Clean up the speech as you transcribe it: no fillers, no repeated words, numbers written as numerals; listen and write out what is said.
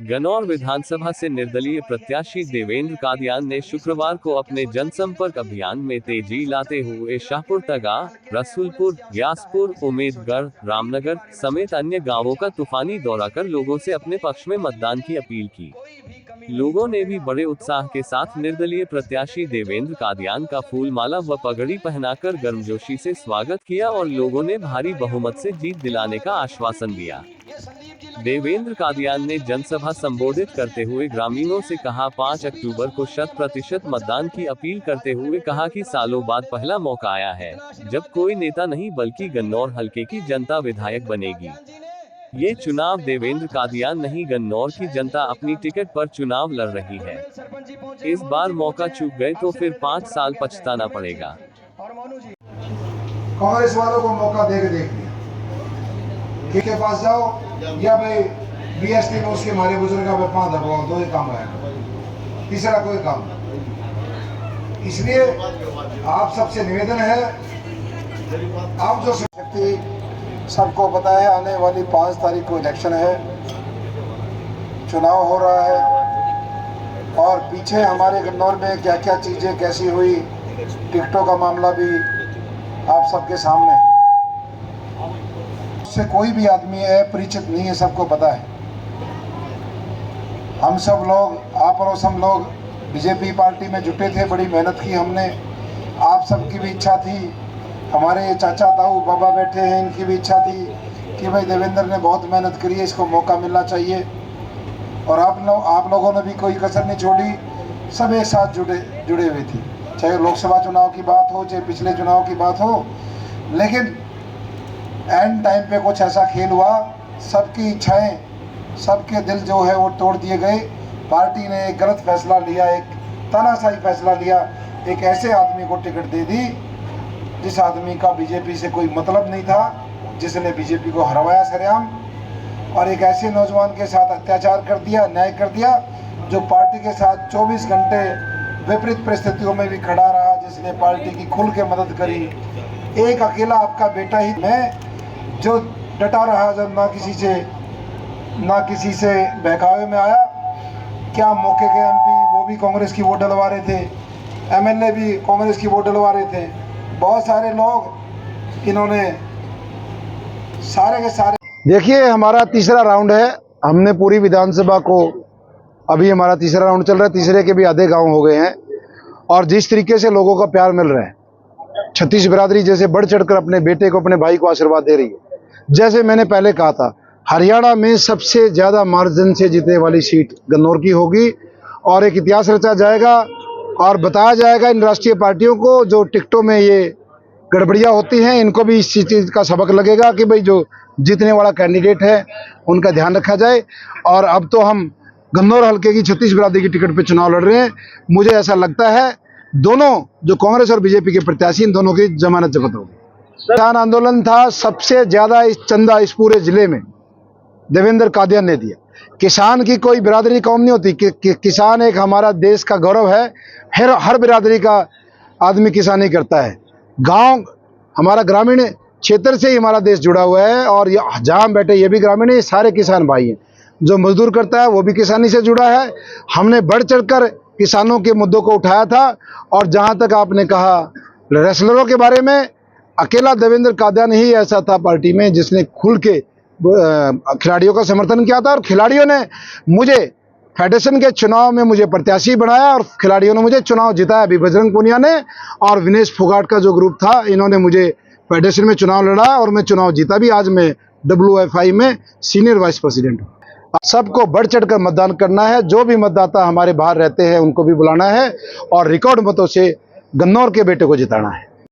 गन्नौर विधानसभा से निर्दलीय प्रत्याशी देवेंद्र कादियान ने शुक्रवार को अपने जनसंपर्क अभियान में तेजी लाते हुए शाहपुर तगा, रसूलपुर, ग्यासपुर, उम्मेदगढ़, रामनगर समेत अन्य गांवों का तूफानी दौरा कर लोगों से अपने पक्ष में मतदान की अपील की। लोगों ने भी बड़े उत्साह के साथ निर्दलीय प्रत्याशी देवेंद्र कादियान का फूलमाला व पगड़ी पहनाकर गर्मजोशी से स्वागत किया और लोगों ने भारी बहुमत से जीत दिलाने का आश्वासन दिया। देवेंद्र कादियान ने जनसभा संबोधित करते हुए ग्रामीणों से कहा 5 अक्टूबर को 100% मतदान की अपील करते हुए कहा कि सालों बाद पहला मौका आया है जब कोई नेता नहीं बल्कि गन्नौर हलके की जनता विधायक बनेगी। ये चुनाव देवेंद्र कादियान नहीं गन्नौर की जनता अपनी टिकट पर चुनाव लड़ रही है। इस बार मौका चूक गए तो फिर 5 साल पछताना पड़ेगा। कांग्रेस वालों को मौका देख लिया के पास जाओ या भाई बीएसटी में उसके हमारे बुजुर्ग का पांव दबाओ, दो ही काम आएगा, तीसरा कोई काम नहीं। इसलिए आप सबसे निवेदन है, आप जो शक्ति सबको पता है आने वाली 5 तारीख को इलेक्शन है, चुनाव हो रहा है और पीछे हमारे गन्नौर में क्या क्या चीज़ें कैसी हुई, टिकटों का मामला भी आप सबके सामने है। उससे कोई भी आदमी अपरिचित नहीं है, सबको पता है। हम सब लोग, आप और हम लोग बीजेपी पार्टी में जुटे थे, बड़ी मेहनत की हमने। आप सबकी भी इच्छा थी, हमारे चाचा ताऊ बाबा बैठे हैं, इनकी भी इच्छा थी कि भाई देवेंद्र ने बहुत मेहनत करी है, इसको मौका मिलना चाहिए। और आप लोगों ने भी कोई कसर नहीं छोड़ी, सब एक साथ जुड़े हुए थे, चाहे लोकसभा चुनाव की बात हो, चाहे पिछले चुनाव की बात हो। लेकिन एंड टाइम पे कुछ ऐसा खेल हुआ, सबकी इच्छाएं, सबके दिल जो है वो तोड़ दिए गए। पार्टी ने एक गलत फैसला लिया, एक तानाशाही फैसला लिया, एक ऐसे आदमी को टिकट दे दी जिस आदमी का बीजेपी से कोई मतलब नहीं था, जिसने बीजेपी को हरवाया सरेआम, और एक ऐसे नौजवान के साथ अत्याचार कर दिया, न्याय कर दिया, जो पार्टी के साथ 24 घंटे विपरीत परिस्थितियों में भी खड़ा रहा, जिसने पार्टी की खुल के मदद करी। एक अकेला आपका बेटा ही मैं जो डटा रहा, जब ना किसी से बहकावे में आया। क्या मौके के एमपी वो भी कांग्रेस की वोट डलवा रहे थे, एमएलए भी कांग्रेस की वोट डलवा रहे थे, बहुत सारे लोग, इन्होंने सारे के सारे। देखिए, हमारा तीसरा राउंड है, हमने पूरी विधानसभा को, अभी हमारा तीसरा राउंड चल रहा है, तीसरे के भी आधे गांव हो गए हैं और जिस तरीके से लोगों का प्यार मिल रहा है, छत्तीस बिरादरी जैसे बढ़ चढ़कर अपने बेटे को, अपने भाई को आशीर्वाद दे रही है। जैसे मैंने पहले कहा था, हरियाणा में सबसे ज्यादा मार्जिन से जीतने वाली सीट गन्नौर की होगी और एक इतिहास रचा जाएगा और बताया जाएगा इन राष्ट्रीय पार्टियों को जो टिकटों में ये गड़बड़ियां होती हैं, इनको भी इस चीज का सबक लगेगा कि भाई जो जीतने वाला कैंडिडेट है उनका ध्यान रखा जाए। और अब तो हम गन्नौर हल्के की 36 बिरादरी की टिकट पे चुनाव लड़ रहे हैं। मुझे ऐसा लगता है दोनों जो कांग्रेस और बीजेपी के प्रत्याशी, इन दोनों की जमानत जब्त होगी। किसान आंदोलन था, सबसे ज्यादा इस चंदा इस पूरे जिले में देवेंद्र कादियान ने दिया। किसान की कोई बिरादरी कौम नहीं होती, किसान एक हमारा देश का गौरव है। हर बिरादरी का आदमी किसानी करता है। गांव हमारा ग्रामीण क्षेत्र से ही हमारा देश जुड़ा हुआ है और जहां हम बैठे ये भी ग्रामीण है, सारे किसान भाई हैं। जो मजदूर करता है वो भी किसानी से जुड़ा है। हमने बढ़ चढ़कर किसानों के मुद्दों को उठाया था और जहां तक आपने कहा रेसलरों के बारे में, अकेला देवेंद्र कादियान ही ऐसा था पार्टी में जिसने खुल के खिलाड़ियों का समर्थन किया था और खिलाड़ियों ने मुझे फेडरेशन के चुनाव में मुझे प्रत्याशी बनाया और खिलाड़ियों ने मुझे चुनाव जिताया। अभी बजरंग पुनिया ने और विनेश फोगाट का जो ग्रुप था, इन्होंने मुझे फेडरेशन में चुनाव लड़ा और मैं चुनाव जीता भी। आज मैं WFI में सीनियर वाइस प्रेसिडेंट हूँ। सबको बढ़ चढ़कर मतदान करना है। जो भी मतदाता हमारे बाहर रहते हैं उनको भी बुलाना है और रिकॉर्ड मतों से गन्नौर के बेटे को जिताना है।